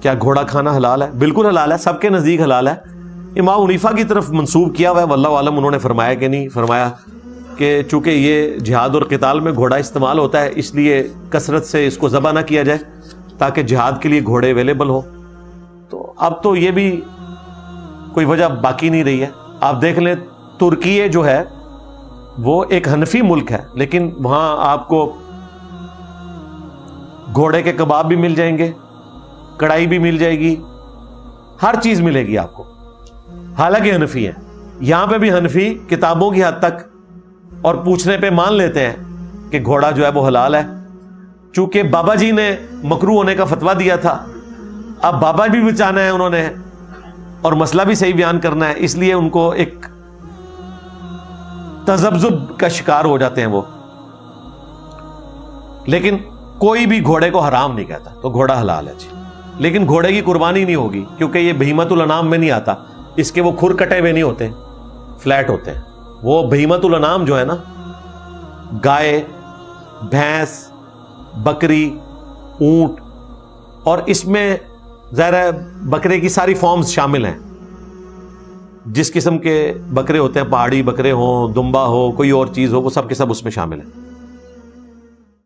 کیا گھوڑا کھانا حلال ہے؟ بالکل حلال ہے، سب کے نزدیک حلال ہے۔ امام حنیفہ کی طرف منسوب کیا ہوا ہے، واللہ عالم انہوں نے فرمایا کہ نہیں فرمایا کہ چونکہ یہ جہاد اور قتال میں گھوڑا استعمال ہوتا ہے اس لیے کثرت سے اس کو ذبح نہ کیا جائے تاکہ جہاد کے لیے گھوڑے اویلیبل ہو۔ تو اب تو یہ بھی کوئی وجہ باقی نہیں رہی ہے۔ آپ دیکھ لیں ترکی جو ہے وہ ایک حنفی ملک ہے، لیکن وہاں آپ کو گھوڑے کے کباب بھی مل جائیں گے، کڑھائی بھی مل جائے گی، ہر چیز ملے گی آپ کو، حالانکہ حنفی ہیں۔ یہاں پہ بھی حنفی کتابوں کی حد تک اور پوچھنے پہ مان لیتے ہیں کہ گھوڑا جو ہے وہ حلال ہے، چونکہ بابا جی نے مکروہ ہونے کا فتویٰ دیا تھا۔ اب بابا بھی بچانا ہے انہوں نے اور مسئلہ بھی صحیح بیان کرنا ہے، اس لیے ان کو ایک تذبذب کا شکار ہو جاتے ہیں وہ۔ لیکن کوئی بھی گھوڑے کو حرام نہیں کہتا، تو گھوڑا حلال ہے جی، لیکن گھوڑے کی قربانی نہیں ہوگی کیونکہ یہ بہیمۃ الانعام میں نہیں آتا، اس کے وہ کھر کٹے ہوئے نہیں ہوتے، فلیٹ ہوتے ہیں۔ وہ بہیمۃ الانعام جو ہے نا، گائے، بھینس، بکری، اونٹ، اور اس میں ظاہر ہے بکرے کی ساری فارمز شامل ہیں، جس قسم کے بکرے ہوتے ہیں، پہاڑی بکرے ہوں، دمبا ہو، کوئی اور چیز ہو، وہ سب کے سب اس میں شامل ہیں۔